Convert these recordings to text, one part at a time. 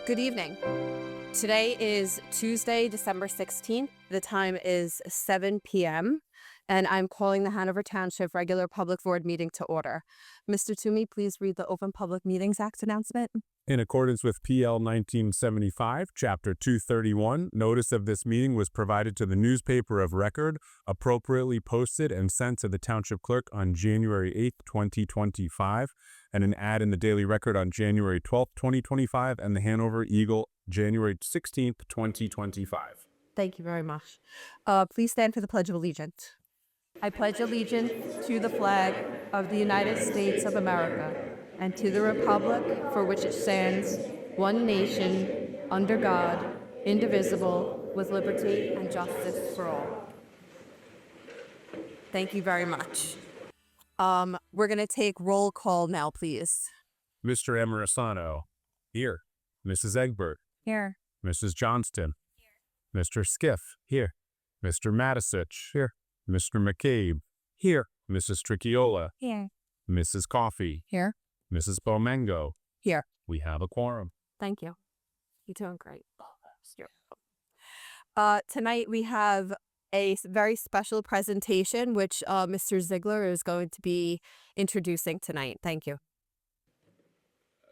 Good evening. Today is Tuesday, December 16th. The time is 7 p.m. and I'm calling the Hanover Township regular public board meeting to order. Mr. Toomey, please read the Open Public Meetings Act announcement. In accordance with PL 1975, Chapter 231, notice of this meeting was provided to the newspaper of record, appropriately posted and sent to the Township Clerk on January 8, 2025, and an ad in the Daily Record on January 12, 2025, and the Hanover Eagle, January 16, 2025. Thank you very much. Please stand for the Pledge of Allegiance. I pledge allegiance to the flag of the United States of America and to the republic for which it stands, one nation, under God, indivisible, with liberty and justice for all. Thank you very much. We're going to take roll call now, please. Mr. Emerisano, here. Mrs. Egbert, Here. Mrs. Johnston, here. Mr. Skiff, here. Mr. Matisich, here. Mr. McCabe, here. Mrs. Tricciola, Here. Mrs. Coffey, Here. Mrs. Bomengo. Here. We have a quorum. Thank you. You're doing great. Tonight we have a very special presentation, which Mr. Ziegler is going to be introducing tonight. Thank you.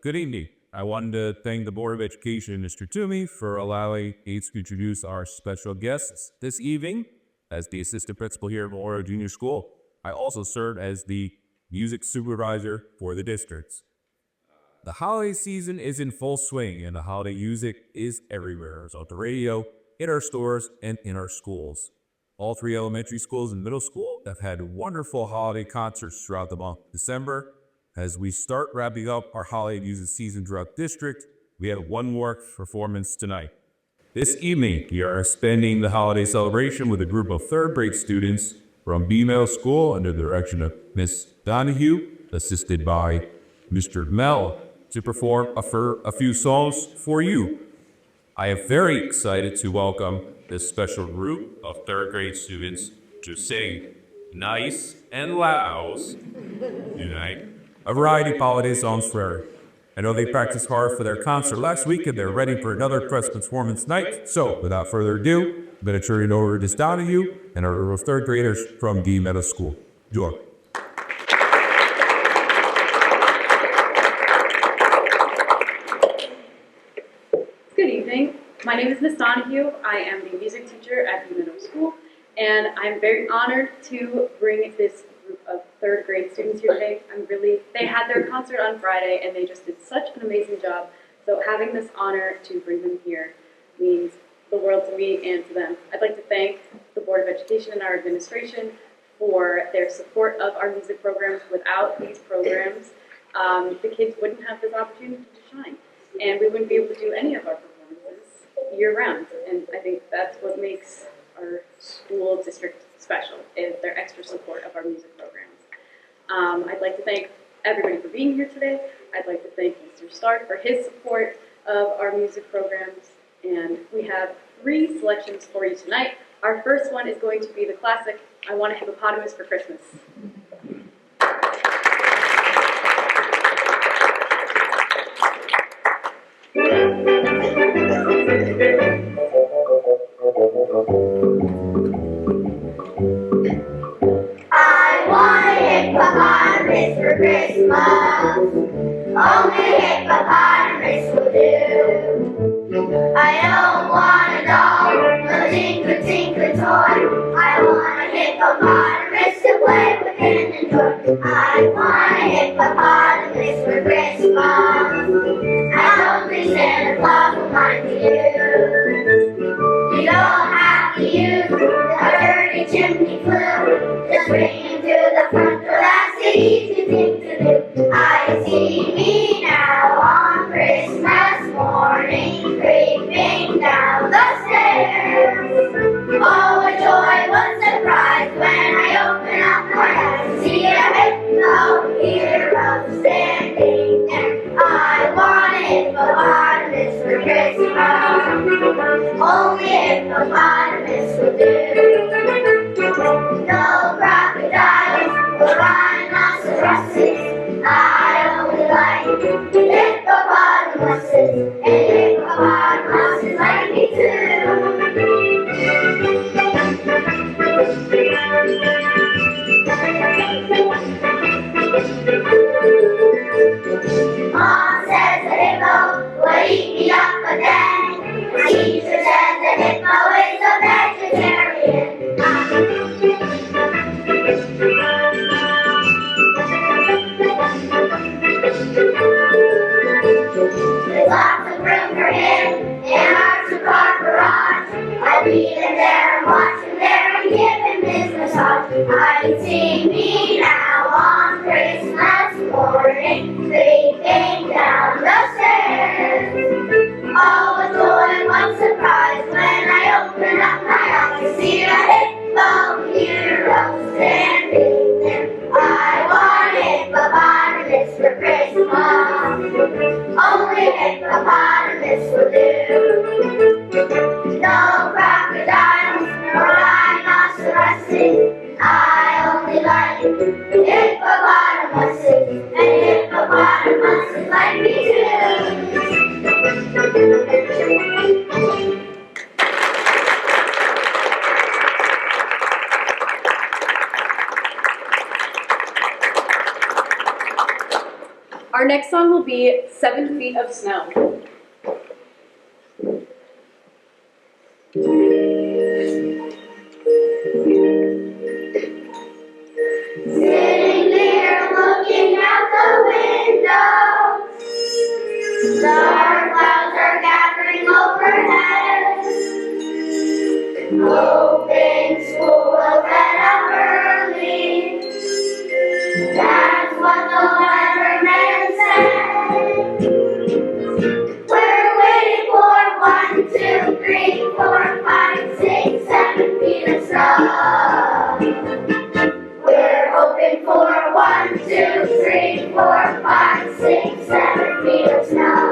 Good evening. I wanted to thank the Board of Education, Mr. Toomey, for allowing aides to introduce our special guests this evening. As the assistant principal here at Memorial Junior School, I also serve as the music supervisor for the districts. The holiday season is in full swing, and the holiday music is everywhere. It's on the radio, in our stores, and in our schools. All three elementary schools and middle school have had wonderful holiday concerts throughout the month of December. As we start wrapping up our holiday music season throughout the district, we have one more performance tonight. This evening, we are spending the holiday celebration with a group of third grade students from B Middle School under the direction of Miss Donahue, assisted by Mr. Mel, to perform a few songs for you. I am very excited to welcome this special group of third grade students to sing nice and loud tonight. A variety of holiday songs for her. I know they practiced hard for their concert last week and they're ready for another press performance night. So without further ado, I'm going to turn it over to Miss Donahue and our third graders from D Middle School. Enjoy. Good evening. My name is Miss Donahue. I am the music teacher at D Middle School, and I'm very honored to bring this group of third grade students here today. They had their concert on Friday and they just did such an amazing job. So having this honor to bring them here means the world to me and to them. I'd like to thank the Board of Education and our administration for their support of our music programs. Without these programs, the kids wouldn't have this opportunity to shine, and we wouldn't be able to do any of our performances year round. And I think that's what makes our school district special, is their extra support of our music programs. I'd like to thank everybody for being here today. I'd like to thank Mr. Stark for his support of our music programs. And we have 3 selections for you tonight. Our first one is going to be the classic, I Want a Hippopotamus for Christmas. I want a hippopotamus for Christmas. Only a hippopotamus will do. I don't want a doll, no tinker tinker toy. I want a hippopotamus to play with and enjoy. I want a hippopotamus for Christmas. I don't think Santa Claus will mind you. You don't have to use a dirty chimney flue. Just bring him to the front door, that's the easy thing to do. I see me now on Christmas morning, creeping down the stairs. Oh, what joy, what surprise, when I open up my eyes, see a hippo hero standing there. I want a hippopotamus for Christmas. Only a hippopotamus will do. No crocodiles or rhinoceroses. I only like see me now on Christmas morning, creeping down the stairs. Oh, what joy, what surprise when I open up my eyes to see a hippo hero standing there. I want hippopotamus for Christmas. Only hippopotamus will do. No crocodiles, no rhinoceroses. I only like hippopotamuses, and hippopotamuses like me too. Our next song will be 7 Feet of Snow. Sitting there looking out the window, dark clouds are gathering overhead, hoping school will let up early. That's what the weatherman said. We're waiting for 1, 2, 3, 4, 5, 6, 7 feet of snow. We're hoping for 1, 2, 3, 4, 5, 6, 7 feet of snow.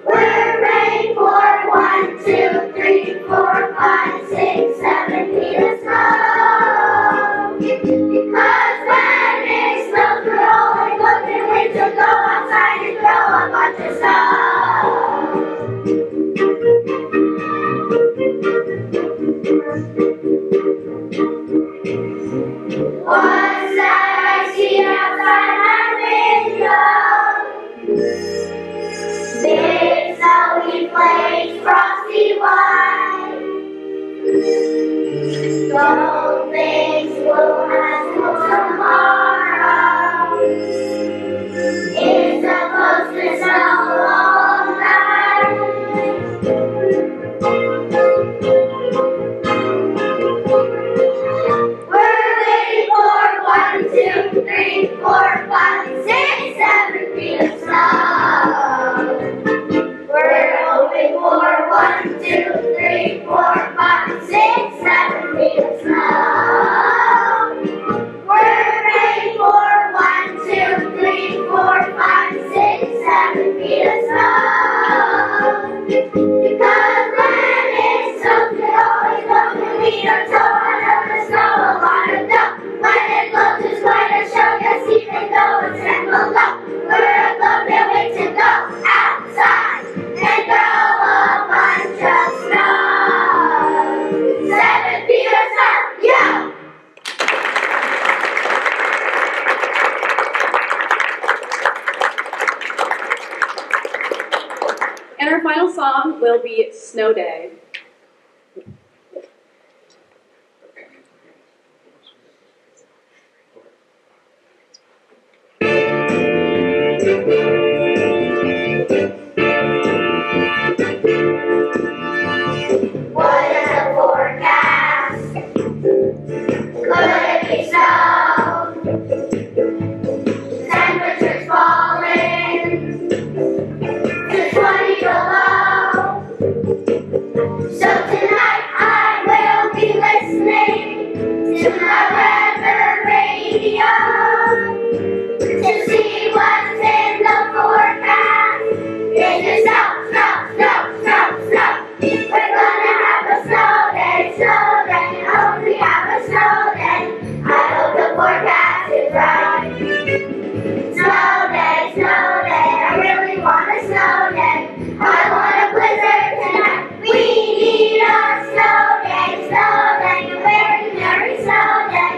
We're ready for 1, 2, 3, 4, 5, 6, 7 feet of snow. Because when it snows, we're only looking to go outside and throw a bunch of snow. What's that I see outside my window? Big snowy flakes, frosty white. Don't think school has school tomorrow. It's supposed to snow all night. We're waiting for 1, 2, 3, 4, 5, 6, 7 feet of snow. We're hoping for 1, 2, 3, 4, 5, 6, 7 feet of snow. We're ready for 1, 2, 3, 4, 5, 6, 7 feet of snow. Because when it snows, we always go to meet our toe under the snow. A lot of dough. When it blows, it's quite a show. Yes, even though it's 10 below, we're alone, can't wait to go outside and throw a bunch of snow. 7 feet of snow, yo! And our final song will be Snow Day. What is the forecast? Could it be snow? Temperatures falling to 20 below. So tonight I will be listening to my weather radio to see what's in the forecast. It's snow, snow, snow, snow, snow. We're gonna have a snow day, snow day. I hope we have a snow day. I hope the forecast is right. Snow day, I really want a snow day. I want a blizzard tonight. We need a snow day, a very merry snow day.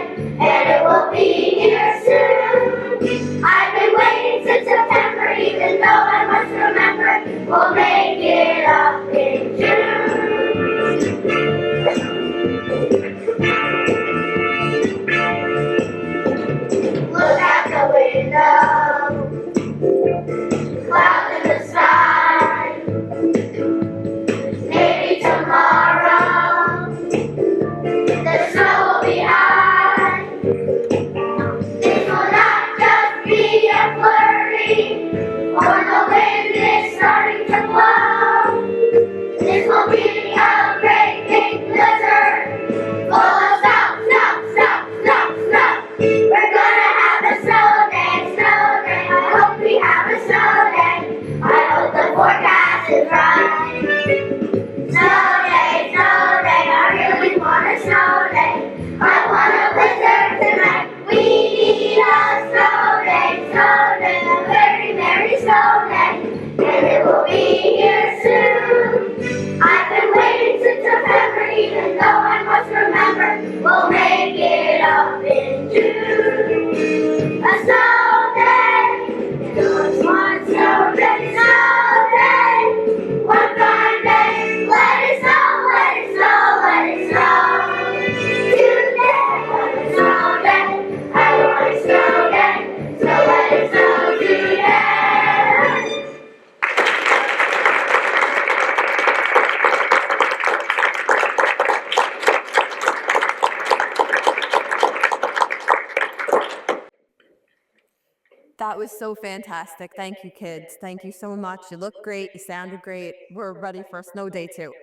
That was so fantastic. Thank you, kids. Thank you so much. You look great. You sounded great. We're ready for a snow day too.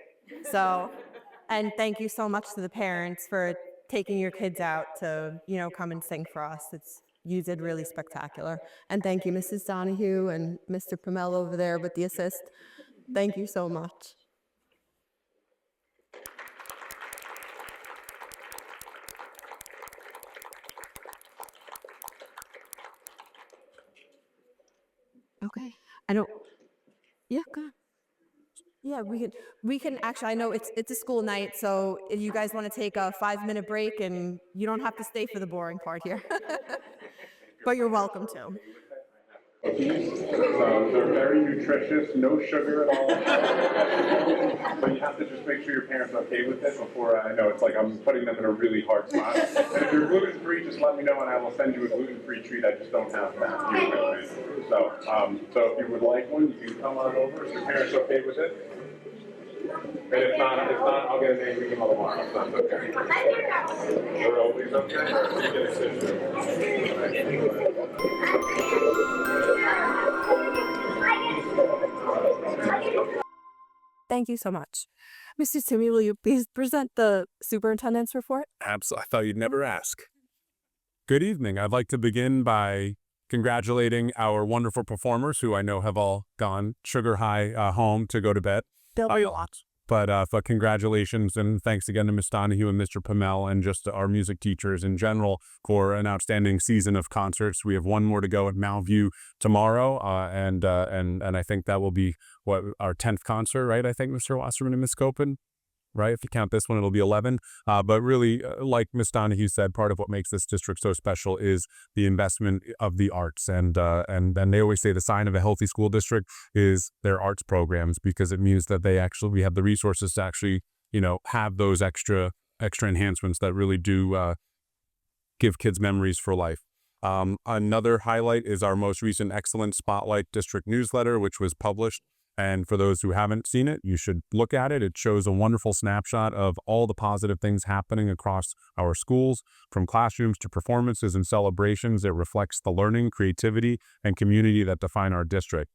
So, and thank you so much to the parents for taking your kids out to, come and sing for us. You did really spectacular. And thank you, Mrs. Donahue and Mr. Pamel over there with the assist. Thank you so much. Okay. I don't. Yeah, go ahead. Yeah, we can actually. I know it's a school night, so if you guys want to take a 5-minute break, and you don't have to stay for the boring part here, but you're welcome to. So they're very nutritious, no sugar at all. But you have to just make sure your parents are okay with it before I know it's like I'm putting them in a really hard spot. And if you're gluten-free, just let me know and I will send you a gluten-free treat. I just don't have that here. So if you would like one, you can come on over. Is your parents okay with it? And if not, I'll get an angry email tomorrow. If that's okay. They're always okay. Or you get a sister. Thank you so much. Mr. Toomey, will you please present the superintendent's report? Absolutely. I thought you'd never ask. Good evening. I'd like to begin by congratulating our wonderful performers who I know have all gone sugar high home to go to bed. Bill, a lot. But congratulations and thanks again to Ms. Donahue and Mr. Pamel and just our music teachers in general for an outstanding season of concerts. We have one more to go at Mount View tomorrow, and I think that will be our 10th concert, right? I think Mr. Wasserman and Ms. Copen. Right, if you count this one, it'll be 11. But really, like Ms. Donahue said, part of what makes this district so special is the investment of the arts. And they always say the sign of a healthy school district is their arts programs, because it means that we have the resources to actually, have those extra enhancements that really do give kids memories for life. Another highlight is our most recent Excellence Spotlight District newsletter, which was published. And for those who haven't seen it, you should look at it. It shows a wonderful snapshot of all the positive things happening across our schools, from classrooms to performances and celebrations. It reflects the learning, creativity, and community that define our district.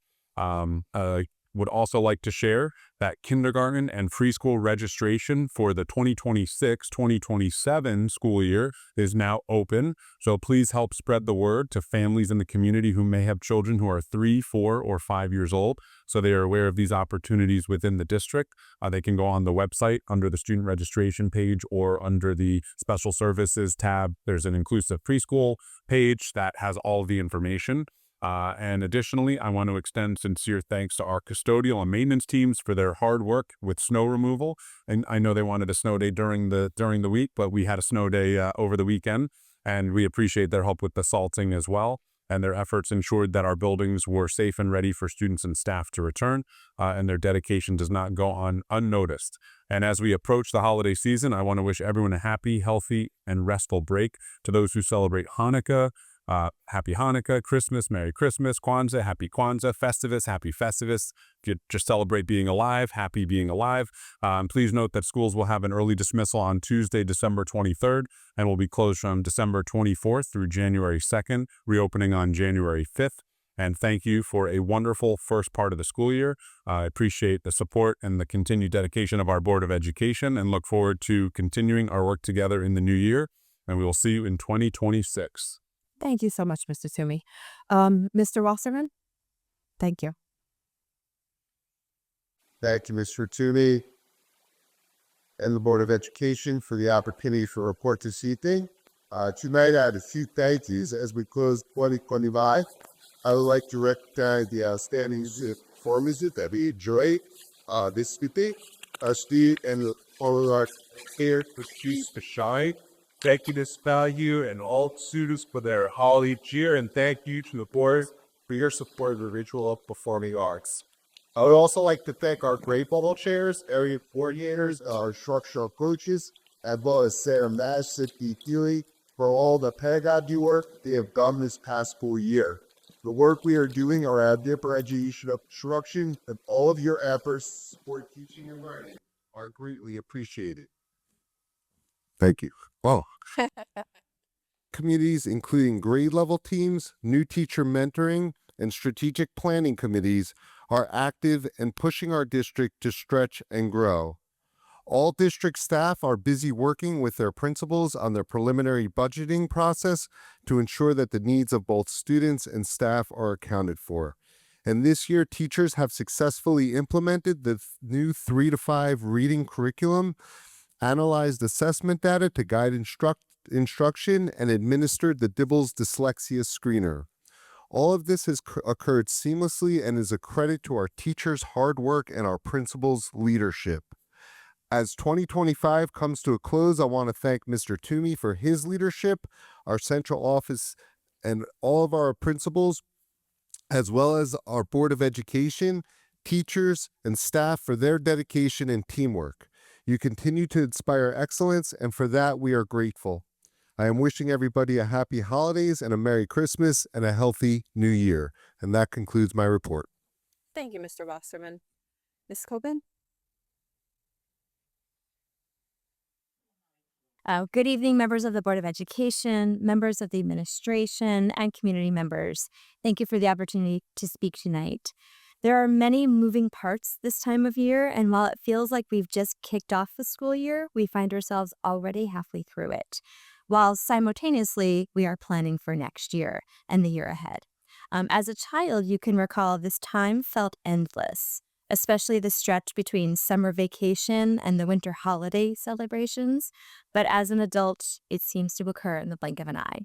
Would also like to share that kindergarten and preschool registration for the 2026-2027 school year is now open. So please help spread the word to families in the community who may have children who are 3, 4, or 5 years old, so they are aware of these opportunities within the district. They can go on the website under the student registration page or under the special services tab. There's an inclusive preschool page that has all the information. And additionally, I want to extend sincere thanks to our custodial and maintenance teams for their hard work with snow removal. And I know they wanted a snow day during the week, but we had a snow day over the weekend, and we appreciate their help with the salting as well. And their efforts ensured that our buildings were safe and ready for students and staff to return, and their dedication does not go on unnoticed. And as we approach the holiday season, I want to wish everyone a happy, healthy, and restful break. To those who celebrate Hanukkah, happy Hanukkah, Christmas, Merry Christmas, Kwanzaa, Happy Kwanzaa, Festivus, Happy Festivus. If you just celebrate being alive, happy being alive. Please note that schools will have an early dismissal on Tuesday, December 23rd, and will be closed from December 24th through January 2nd, reopening on January 5th. And thank you for a wonderful first part of the school year. I appreciate the support and the continued dedication of our Board of Education, and look forward to continuing our work together in the new year. And we will see you in 2026. Thank you so much, Mr. Toomey. Mr. Wasserman? Thank you. Thank you, Mr. Toomey and the Board of Education for the opportunity for a report this evening. Tonight, I had a few thank yous as we close 2025. I would like to recognize the outstanding performances that we enjoyed this evening. Steve and all of our here for Choose to Shine. Thank you to Value and all students for their holiday cheer, and thank you to the board for your support of the visual performing arts. I would also like to thank our grade bubble chairs, area coordinators, our instructional coaches, as well as Sarah Nash, Cynthia Healy, for all the pedagogy work they have done this past school year. The work we are doing around differentiation of instruction and all of your efforts to support teaching and learning are greatly appreciated. Thank you. Well, communities, including grade level teams, new teacher mentoring, and strategic planning committees, are active and pushing our district to stretch and grow. All district staff are busy working with their principals on their preliminary budgeting process to ensure that the needs of both students and staff are accounted for. And this year, teachers have successfully implemented the new 3 to 5 reading curriculum, analyzed assessment data to guide instruction, and administered the Dibbles Dyslexia Screener. All of this has occurred seamlessly and is a credit to our teachers' hard work and our principals' leadership. As 2025 comes to a close, I want to thank Mr. Toomey for his leadership, our central office, and all of our principals, as well as our Board of Education, teachers, and staff for their dedication and teamwork. You continue to inspire excellence, and for that we are grateful. I am wishing everybody a happy holidays and a Merry Christmas and a healthy New Year. And that concludes my report. Thank you, Mr. Wasserman. Ms. Coben? Good evening, members of the Board of Education, members of the administration, and community members. Thank you for the opportunity to speak tonight. There are many moving parts this time of year, and while it feels like we've just kicked off the school year, we find ourselves already halfway through it, while simultaneously we are planning for next year and the year ahead. As a child, you can recall this time felt endless, especially the stretch between summer vacation and the winter holiday celebrations. But as an adult, it seems to occur in the blink of an eye.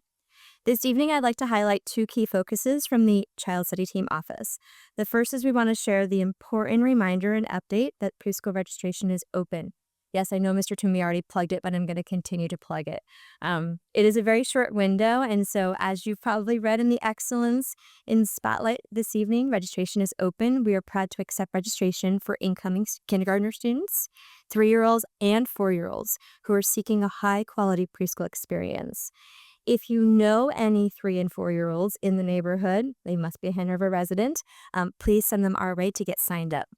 This evening, I'd like to highlight 2 key focuses from the Child Study Team office. The first is we want to share the important reminder and update that preschool registration is open. Yes, I know Mr. Toomey already plugged it, but I'm going to continue to plug it. It is a very short window, and so as you've probably read in the Excellence in Spotlight this evening, registration is open. We are proud to accept registration for incoming kindergartner students, 3-year-olds, and 4-year-olds who are seeking a high-quality preschool experience. If you know any 3 and 4-year-olds in the neighborhood, they must be a Hanover resident, please send them our way to get signed up.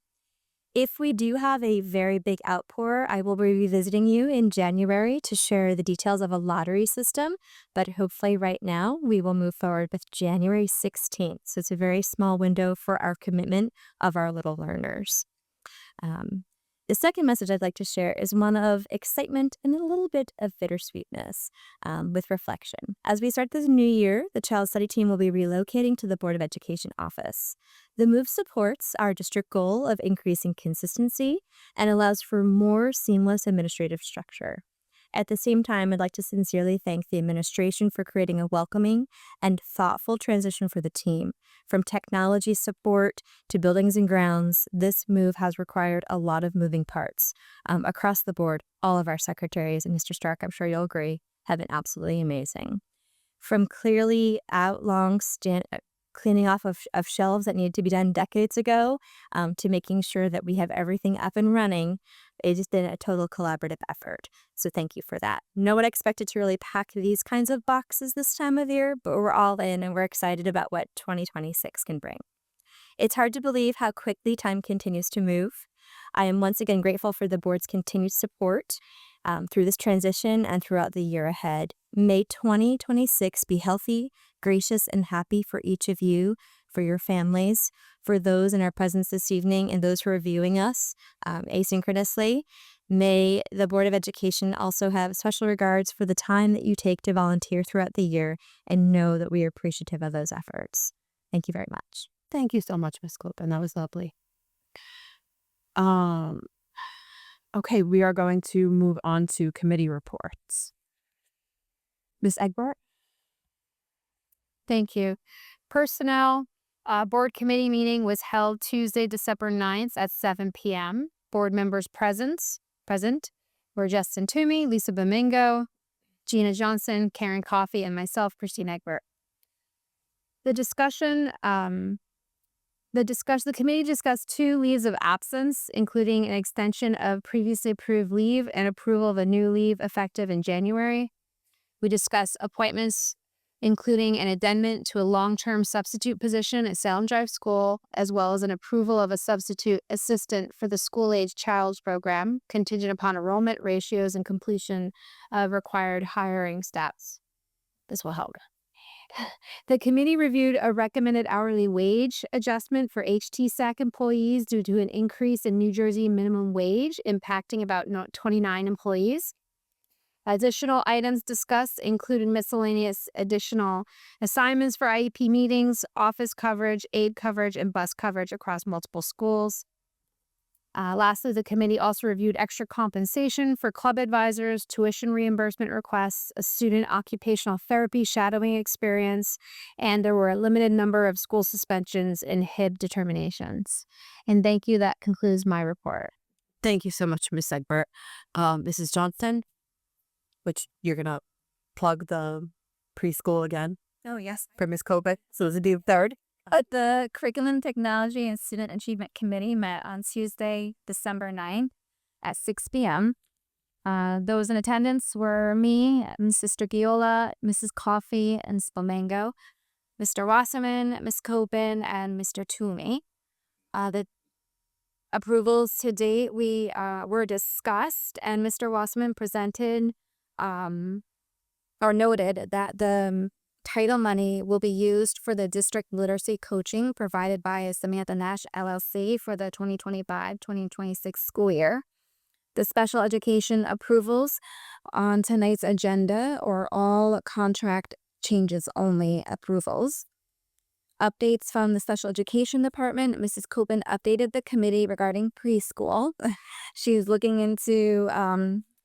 If we do have a very big outpour, I will be revisiting you in January to share the details of a lottery system, but hopefully right now we will move forward with January 16th. So it's a very small window for our commitment of our little learners. The second message I'd like to share is one of excitement and a little bit of bittersweetness with reflection. As we start this new year, the Child Study Team will be relocating to the Board of Education office. The move supports our district goal of increasing consistency and allows for more seamless administrative structure. At the same time, I'd like to sincerely thank the administration for creating a welcoming and thoughtful transition for the team. From technology support to buildings and grounds, this move has required a lot of moving parts. Across the board, all of our secretaries, and Mr. Stark, I'm sure you'll agree, have been absolutely amazing. From clearly cleaning off of shelves that needed to be done decades ago, to making sure that we have everything up and running, it has been a total collaborative effort. So thank you for that. No one expected to really pack these kinds of boxes this time of year, but we're all in and we're excited about what 2026 can bring. It's hard to believe how quickly time continues to move. I am once again grateful for the board's continued support through this transition and throughout the year ahead. May 2026 be healthy, gracious, and happy for each of you, for your families, for those in our presence this evening, and those who are viewing us asynchronously. May the Board of Education also have special regards for the time that you take to volunteer throughout the year, and know that we are appreciative of those efforts. Thank you very much. Thank you so much, Ms. Copen. That was lovely. Okay, we are going to move on to committee reports. Ms. Egbert? Thank you. Personnel board committee meeting was held Tuesday, December 9th at 7 p.m. Board members present were Justin Toomey, Lisa Domingo, Gina Johnson, Karen Coffey, and myself, Christine Egbert. The committee discussed 2 leaves of absence, including an extension of previously approved leave and approval of a new leave effective in January. We discussed appointments, including an addendum to a long-term substitute position at Salem Drive School, as well as an approval of a substitute assistant for the school-age child program, contingent upon enrollment ratios and completion of required hiring steps. This will help. The committee reviewed a recommended hourly wage adjustment for HTSAC employees due to an increase in New Jersey minimum wage impacting about 29 employees. Additional items discussed included miscellaneous additional assignments for IEP meetings, office coverage, aid coverage, and bus coverage across multiple schools. Lastly, the committee also reviewed extra compensation for club advisors, tuition reimbursement requests, a student occupational therapy shadowing experience, and there were a limited number of school suspensions and HIB determinations. And thank you. That concludes my report. Thank you so much, Ms. Egbert. Mrs. Johnston, which you're going to plug the preschool again Oh, yes. for Ms. Cobic. So it's the third. The Curriculum, Technology, and Student Achievement Committee met on Tuesday, December 9th at 6 p.m. Those in attendance were me, Sister Giola, Mrs. Coffey, and Spomango, Mr. Wasserman, Ms. Copen, and Mr. Toomey. The approvals to date were discussed, and Mr. Wasserman presented or noted that the title money will be used for the district literacy coaching provided by Samantha Nash LLC for the 2025-2026 school year. The special education approvals on tonight's agenda are all contract changes only approvals. Updates from the special education department. Mrs. Copen updated the committee regarding preschool. She's looking into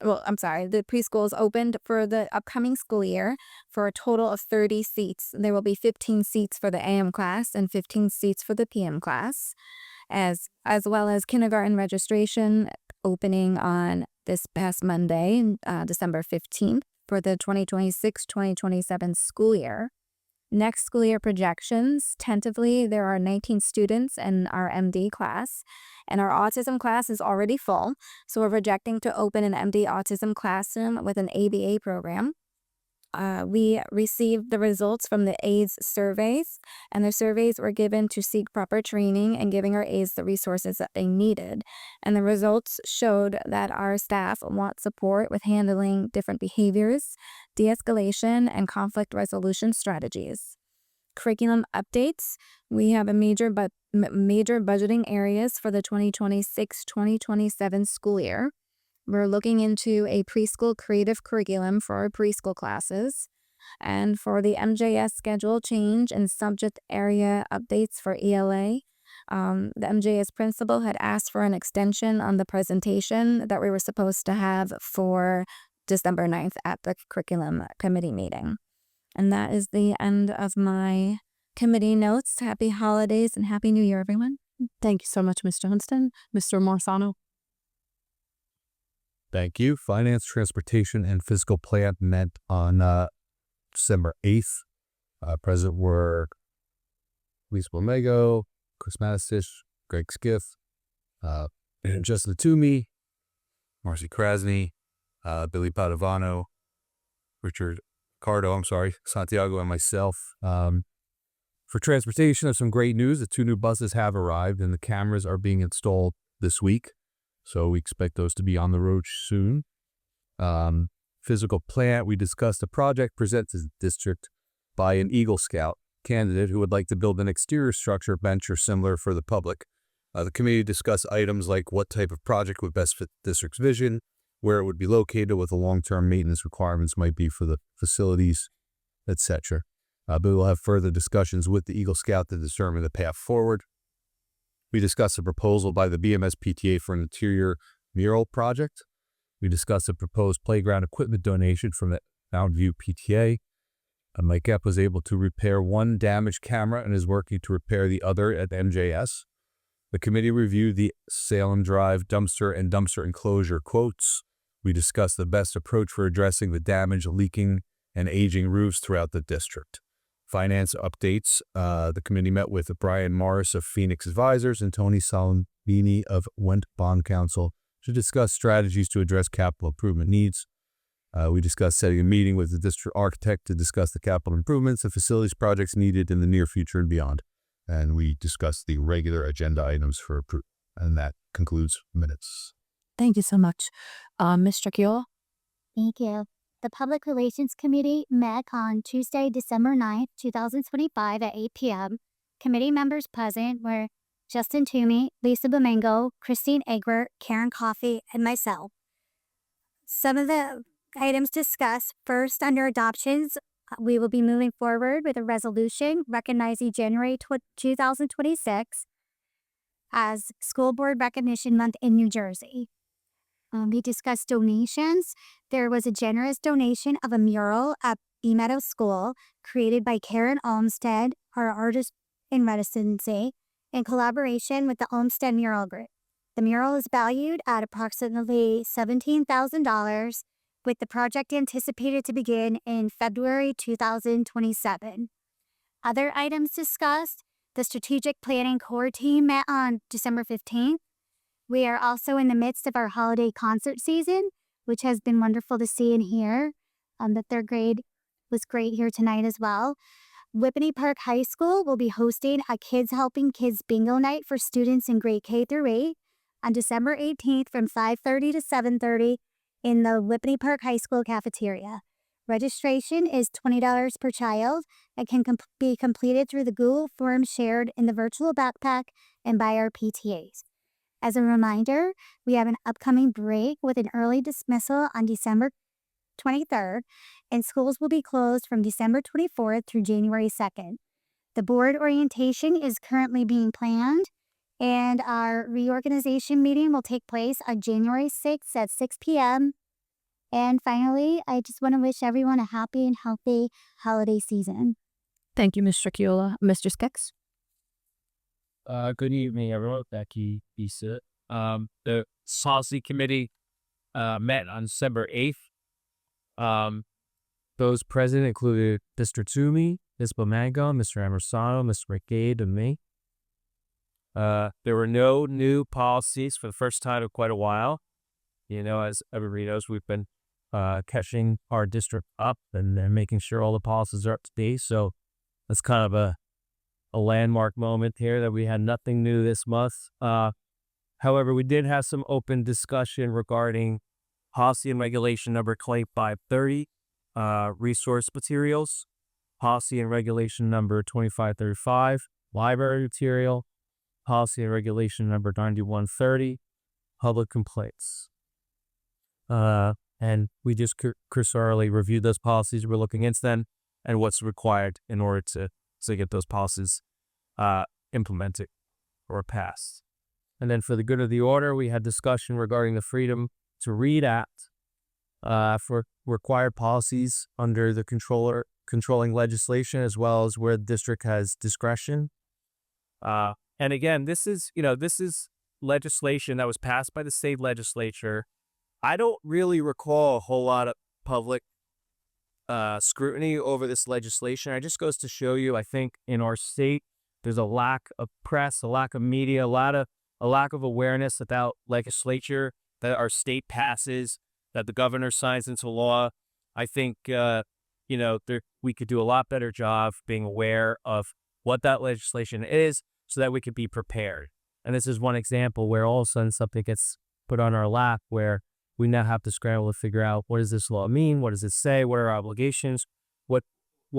the preschool is opened for the upcoming school year for a total of 30 seats. There will be 15 seats for the AM class and 15 seats for the PM class, as well as kindergarten registration opening on this past Monday, December 15th, for the 2026-2027 school year. Next school year projections, tentatively, there are 19 students in our MD class, and our autism class is already full, so we're projecting to open an MD autism classroom with an ABA program. We received the results from the aides surveys, and the surveys were given to seek proper training and giving our aides the resources that they needed. And the results showed that our staff want support with handling different behaviors, de-escalation, and conflict resolution strategies. Curriculum updates. We have a major budgeting areas for the 2026-2027 school year. We're looking into a preschool creative curriculum for our preschool classes. And for the N.J.S.A schedule change and subject area updates for ELA, the N.J.S.A principal had asked for an extension on the presentation that we were supposed to have for December 9th at the curriculum committee meeting. And that is the end of my committee notes. Happy holidays and Happy New Year, everyone. Thank you so much, Ms. Johnston. Mr. Marsano. Thank you. Finance, Transportation, and Fiscal Plan met on December 8th. Present were Lisa Bomego, Chris Matisic, Greg Skiff, Justin Toomey, Marcy Krasny, Billy Padovano, Richard Cardo, Santiago, and myself. For transportation, there's some great news. The 2 new buses have arrived, and the cameras are being installed this week. So we expect those to be on the road soon. Physical plant, we discussed a project presented to the district by an Eagle Scout candidate who would like to build an exterior structure, bench, or similar for the public. The committee discussed items like what type of project would best fit the district's vision, where it would be located, what the long-term maintenance requirements might be for the facilities, etc. But we'll have further discussions with the Eagle Scout to determine the path forward. We discussed a proposal by the BMS PTA for an interior mural project. We discussed a proposed playground equipment donation from the Mountain View PTA. Mike Epp was able to repair 1 damaged camera and is working to repair the other at N.J.S.A. The committee reviewed the Salem Drive dumpster and dumpster enclosure quotes. We discussed the best approach for addressing the damaged, leaking, and aging roofs throughout the district. Finance updates. The committee met with Brian Morris of Phoenix Advisors and Tony Salvini of Went Bond Counsel to discuss strategies to address capital improvement needs. We discussed setting a meeting with the district architect to discuss the capital improvements and facilities projects needed in the near future and beyond. And we discussed the regular agenda items for approval. And that concludes minutes. Thank you so much. Ms. Chakiola. Thank you. the Public Relations Committee met on Tuesday, December 9th, 2025 at 8 p.m. Committee members present were Justin Toomey, Lisa Domingo, Christine Egbert, Karen Coffey, and myself. Some of the items discussed: first, under adoptions, we will be moving forward with a resolution recognizing January 2026 as School Board Recognition Month in New Jersey. We discussed donations. There was a generous donation of a mural at B Meadow School created by Karen Olmstead, our artist in residency, in collaboration with the Olmstead Mural Group. The mural is valued at approximately $17,000, with the project anticipated to begin in February 2027. Other items discussed: the Strategic Planning Core Team met on December 15th. We are also in the midst of our holiday concert season, which has been wonderful to see and hear. The third grade was great here tonight as well. Whippany Park High School will be hosting a Kids Helping Kids Bingo Night for students in grade K through 8 on December 18th from 5:30 to 7:30 in the Whippany Park High School cafeteria. Registration is $20 per child and can be completed through the Google form shared in the virtual backpack and by our PTAs. As a reminder, we have an upcoming break with an early dismissal on December 23rd, and schools will be closed from December 24th through January 2nd. The board orientation is currently being planned, and our reorganization meeting will take place on January 6th at 6 p.m. And finally, I just want to wish everyone a happy and healthy holiday season. Thank you, Mr. Kiola. Mr. Skix? Good evening, everyone. Becky Bisa. The Policy Committee met on December 8th. Those present included Mr. Toomey, Ms. Bomango, Mr. Emersano, Mr. McGade, and me. There were no new policies for the first time in quite a while. You know, as everybody knows, we've been catching our district up and making sure all the policies are up to date. So that's kind of a landmark moment here that we had nothing new this month. However, we did have some open discussion regarding policy and regulation number 2530, resource materials, policy and regulation number 2535, library material, policy and regulation number 9130, public complaints. And we just cursorily reviewed those policies. We're looking into them and what's required in order to get those policies implemented or passed. And then for the good of the order, we had discussion regarding the Freedom to Read Act for required policies under the controlling legislation, as well as where the district has discretion. And again, this is legislation that was passed by the state legislature. I don't really recall a whole lot of public scrutiny over this legislation. It just goes to show you, I think, in our state, there's a lack of press, a lack of media, a lack of awareness about legislature that our state passes, that the governor signs into law. I think, we could do a lot better job being aware of what that legislation is so that we could be prepared. And this is one example where all of a sudden something gets put on our lap where we now have to scramble to figure out, what does this law mean? What does it say? What are our obligations? What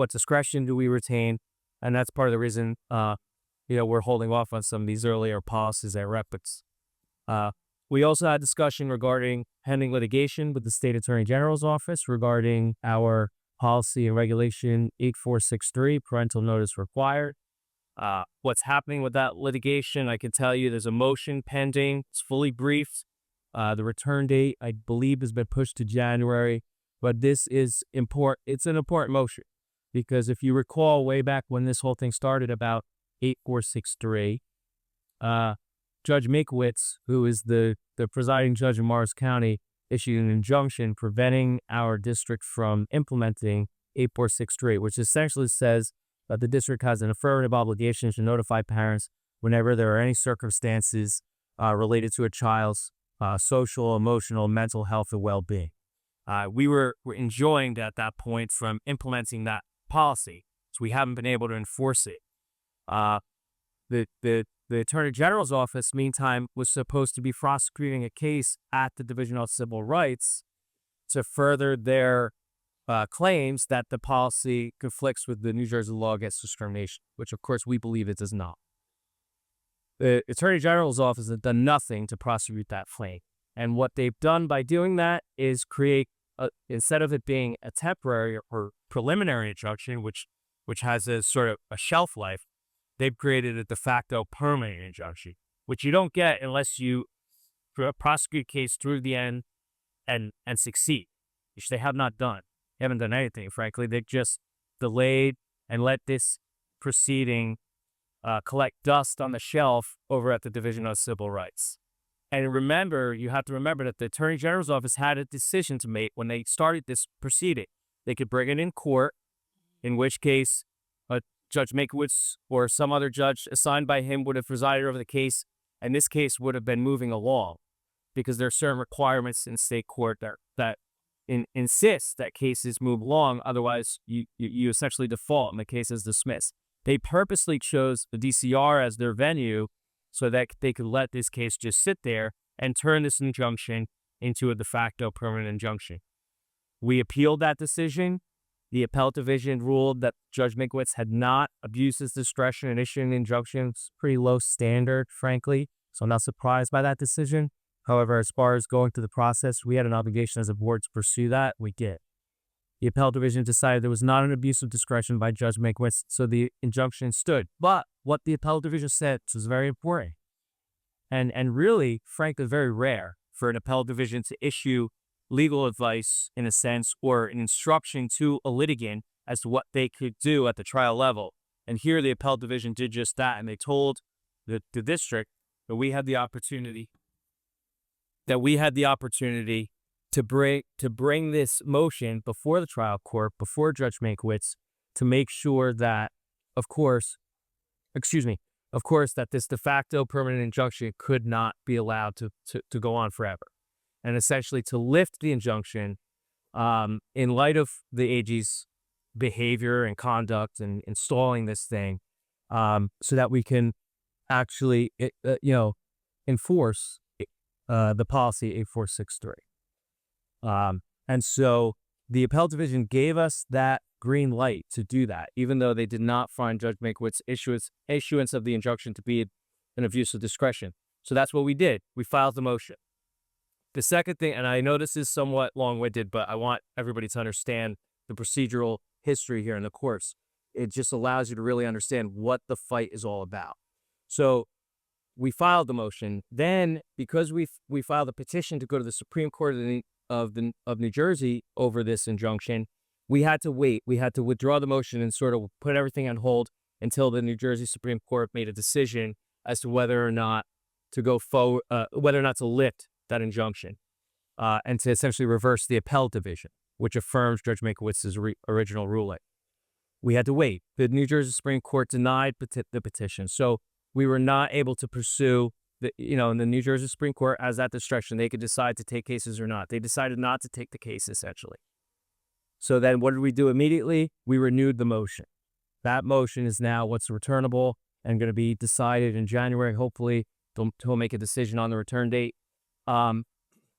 discretion do we retain? And that's part of the reason, we're holding off on some of these earlier policies at REPITS. We also had discussion regarding pending litigation with the State Attorney General's office regarding our policy and regulation 8463, parental notice required. What's happening with that litigation, I can tell you there's a motion pending. It's fully briefed. The return date, I believe, has been pushed to January, but this is important. It's an important motion because if you recall way back when this whole thing started about 8463, Judge Makowitz, who is the presiding judge in Morris County, issued an injunction preventing our district from implementing 8463, which essentially says that the district has an affirmative obligation to notify parents whenever there are any circumstances related to a child's social, emotional, mental health, and well-being. We were enjoined at that point from implementing that policy, so we haven't been able to enforce it. The Attorney General's office, meantime, was supposed to be prosecuting a case at the Division of Civil Rights to further their claims that the policy conflicts with the New Jersey law against discrimination, which of course we believe it does not. The Attorney General's office has done nothing to prosecute that claim. And what they've done by doing that is create, instead of it being a temporary or preliminary injunction, which has a sort of a shelf life, they've created a de facto permanent injunction, which you don't get unless you prosecute a case through the end and succeed, which they have not done. They haven't done anything, frankly. They've just delayed and let this proceeding collect dust on the shelf over at the Division of Civil Rights. And remember, you have to remember that the Attorney General's office had a decision to make when they started this proceeding. They could bring it in court, in which case Judge Makewitz or some other judge assigned by him would have presided over the case, and this case would have been moving along, because there are certain requirements in state court that insist that cases move along. Otherwise, you essentially default and the case is dismissed. They purposely chose the DCR as their venue so that they could let this case just sit there and turn this injunction into a de facto permanent injunction. We appealed that decision. The appellate division ruled that Judge Makewitz had not abused his discretion in issuing the injunction. It's pretty low standard, frankly, so I'm not surprised by that decision. However, as far as going through the process, we had an obligation as a board to pursue that. We did. The appellate division decided there was not an abuse of discretion by Judge Makewitz, so the injunction stood. But what the appellate division said was very important, and really, frankly, very rare for an appellate division to issue legal advice, in a sense, or an instruction to a litigant as to what they could do at the trial level. And here the appellate division did just that, and they told the district that we had the opportunity to bring this motion before the trial court, before Judge Makewitz, to make sure that, of course, that this de facto permanent injunction could not be allowed to go on forever. And essentially to lift the injunction in light of the AG's behavior and conduct and installing this thing, so that we can actually, enforce the policy 8463. And so the appellate division gave us that green light to do that, even though they did not find Judge Makewitz's issuance of the injunction to be an abuse of discretion. So that's what we did. We filed the motion. The second thing, and I know this is somewhat long-winded, but I want everybody to understand the procedural history here in the course. It just allows you to really understand what the fight is all about. So we filed the motion. Then, because we filed a petition to go to the Supreme Court of New Jersey over this injunction, we had to wait. We had to withdraw the motion and sort of put everything on hold until the New Jersey Supreme Court made a decision as to whether or not to go forward, whether or not to lift that injunction, and to essentially reverse the appellate division, which affirms Judge Makewitz's original ruling. We had to wait. The New Jersey Supreme Court denied the petition, so we were not able to pursue in the New Jersey Supreme Court, as at discretion, they could decide to take cases or not. They decided not to take the case, essentially. So then what did we do immediately? We renewed the motion. That motion is now what's returnable and going to be decided in January. Hopefully, they'll make a decision on the return date. And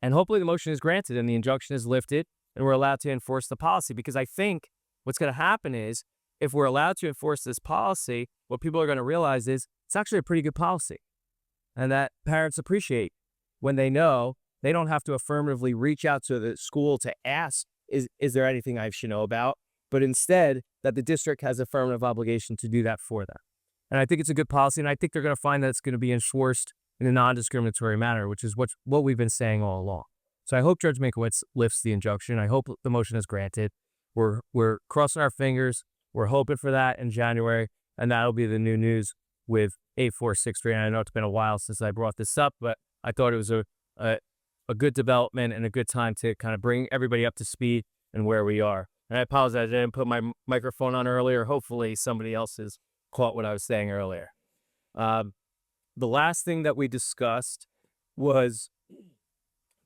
hopefully the motion is granted and the injunction is lifted and we're allowed to enforce the policy. Because I think what's going to happen is, if we're allowed to enforce this policy, what people are going to realize is it's actually a pretty good policy. And that parents appreciate when they know they don't have to affirmatively reach out to the school to ask, is there anything I should know about? But instead, that the district has affirmative obligation to do that for them. And I think it's a good policy, and I think they're going to find that it's going to be enforced in a non-discriminatory manner, which is what we've been saying all along. So I hope Judge Makewitz lifts the injunction. I hope the motion is granted. We're crossing our fingers. We're hoping for that in January, and that'll be the new news with 8463. And I know it's been a while since I brought this up, but I thought it was a good development and a good time to kind of bring everybody up to speed and where we are. And I apologize, I didn't put my microphone on earlier. Hopefully somebody else has caught what I was saying earlier. The last thing that we discussed was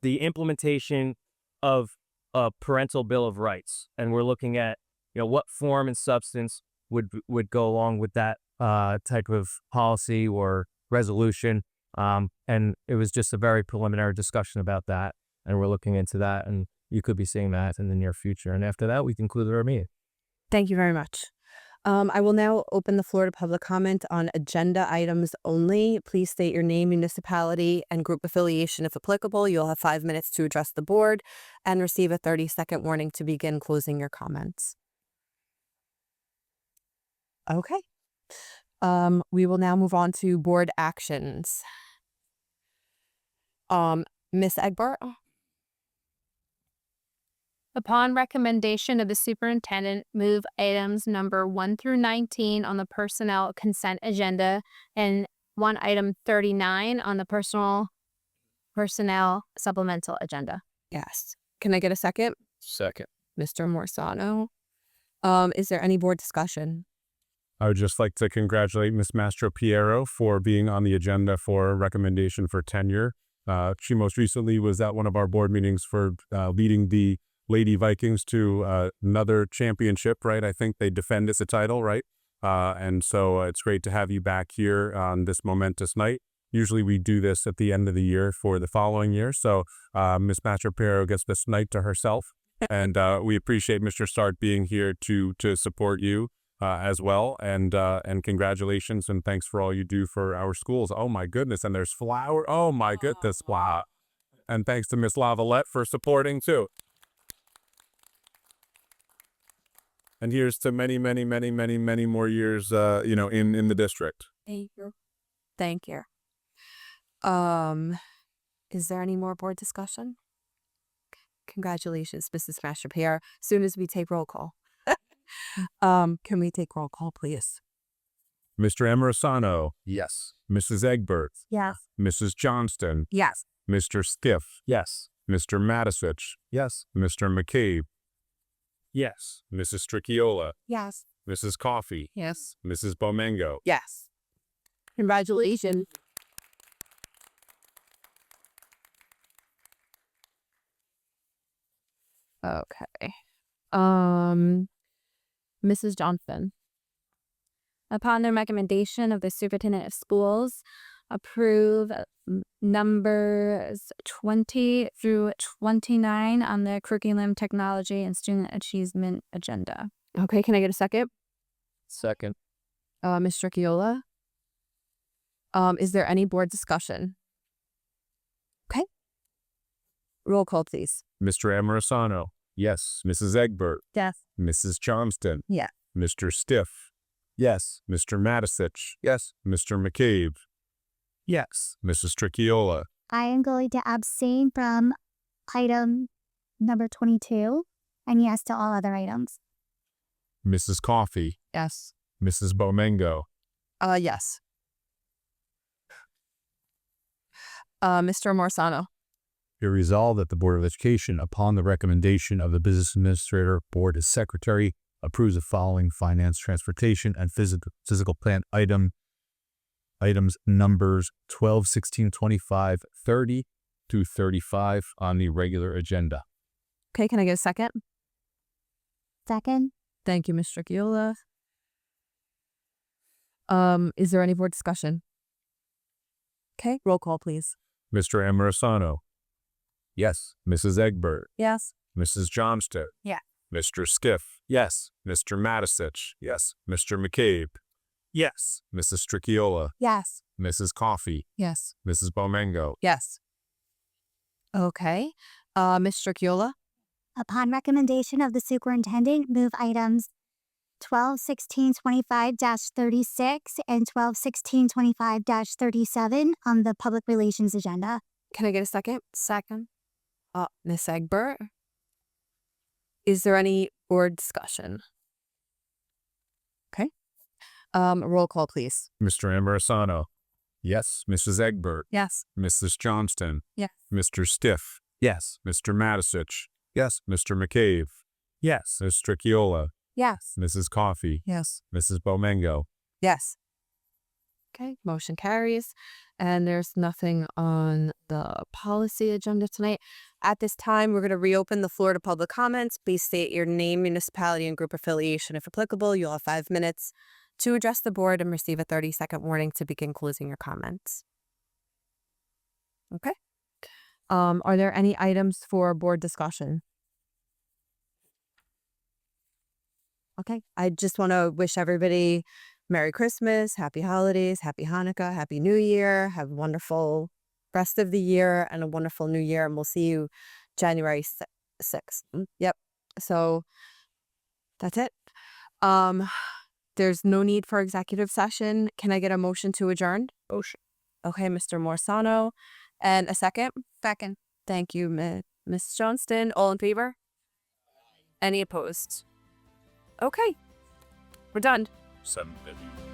the implementation of a parental bill of rights. And we're looking at, what form and substance would go along with that type of policy or resolution. And it was just a very preliminary discussion about that. And we're looking into that. And you could be seeing that in the near future. And after that, we conclude our meeting. Thank you very much. I will now open the floor to public comment on agenda items only. Please state your name, municipality, and group affiliation if applicable. You'll have 5 minutes to address the board and receive a 30-second warning to begin closing your comments. Okay. We will now move on to board actions. Ms. Egbert? Upon recommendation of the superintendent, move items number 1 through 19 on the personnel consent agenda and item 39 on the personnel supplemental agenda. Yes. Can I get a second? Second. Mr. Morsano. Is there any board discussion? I would just like to congratulate Ms. Mastro Piero for being on the agenda for recommendation for tenure. She most recently was at one of our board meetings for leading the Lady Vikings to another championship, right? I think they defend as a title, right? And so it's great to have you back here on this momentous night. Usually we do this at the end of the year for the following year. So Ms. Mastro Piero gets this night to herself. And we appreciate Mr. Start being here to support you as well. And congratulations and thanks for all you do for our schools. Oh my goodness. And there's flower. Oh my goodness. Wow. And thanks to Miss Lavalette for supporting too. And here's to many, many, many, many, many more years, in the district. Thank you. Thank you. Is there any more board discussion? Congratulations, Mrs. Mastro Piero. As soon as we take roll call. Can we take roll call, please? Mr. Emerisano. Yes. Mrs. Egbert. Yes. Mrs. Johnston. Yes. Mr. Skiff. Yes. Mr. Matisich. Yes. Mr. McCabe. Yes. Mrs. Stricchiola. Yes. Mrs. Coffey. Yes. Mrs. Bomengo. Yes. Congratulations. Okay. Mrs. Johnson. Upon the recommendation of the superintendent of schools, approve numbers 20 through 29 on the curriculum, technology, and student achievement agenda. Okay, can I get a second? Second. Ms. Stricchiola. Is there any board discussion? Okay. Roll call, please. Mr. Emerisano. Yes. Mrs. Egbert. Yes. Mrs. Johnston. Yeah. Mr. Stiff. Yes. Mr. Matisich. Yes. Mr. McCabe. Yes. Mrs. Stricchiola. I am going to abstain from item number 22 and yes to all other items. Mrs. Coffey. Yes. Mrs. Bomengo. Yes. Mr. Morsano. Be resolved that the Board of Education, upon the recommendation of the Business Administrator, Board as Secretary, approves the following finance, transportation, and physical plant items numbers 12, 16, 25, 30 to 35 on the regular agenda. Okay, can I get a second? Second. Thank you, Ms. Stricchiola. Is there any board discussion? Okay, roll call, please. Mr. Emerisano. Yes. Mrs. Egbert. Yes. Mrs. Johnston. Yeah. Mr. Skiff. Yes. Mr. Matisich. Yes. Mr. McCabe. Yes. Mrs. Stricchiola. Yes. Mrs. Coffey. Yes. Mrs. Bomengo. Yes. Okay. Ms. Stricchiola. Upon recommendation of the superintendent, move items 12, 16, 25-36 and 12, 16, 25-37 on the public relations agenda. Can I get a second? Second. Ms. Egbert. Is there any board discussion? Okay. Roll call, please. Mr. Emerisano. Yes. Mrs. Egbert. Yes. Mrs. Johnston. Yes. Mr. Stiff. Yes. Mr. Matisich. Yes. Mr. McCabe. Yes. Ms. Stricchiola. Yes. Mrs. Coffey. Yes. Mrs. Bomengo. Yes. Okay, motion carries. And there's nothing on the policy agenda tonight. At this time, we're going to reopen the floor to public comments. Please state your name, municipality, and group affiliation if applicable. You'll have 5 minutes to address the board and receive a 30-second warning to begin closing your comments. Okay. Are there any items for board discussion? Okay. I just want to wish everybody Merry Christmas, Happy Holidays, Happy Hanukkah, Happy New Year. Have a wonderful rest of the year and a wonderful New Year. And we'll see you January 6th. Yep. So that's it. There's no need for executive session. Can I get a motion to adjourn? Motion. Okay, Mr. Morsano. And a second? Second. Thank you, Ms. Johnston. All in favor? Any opposed? Okay. We're done. 7:50.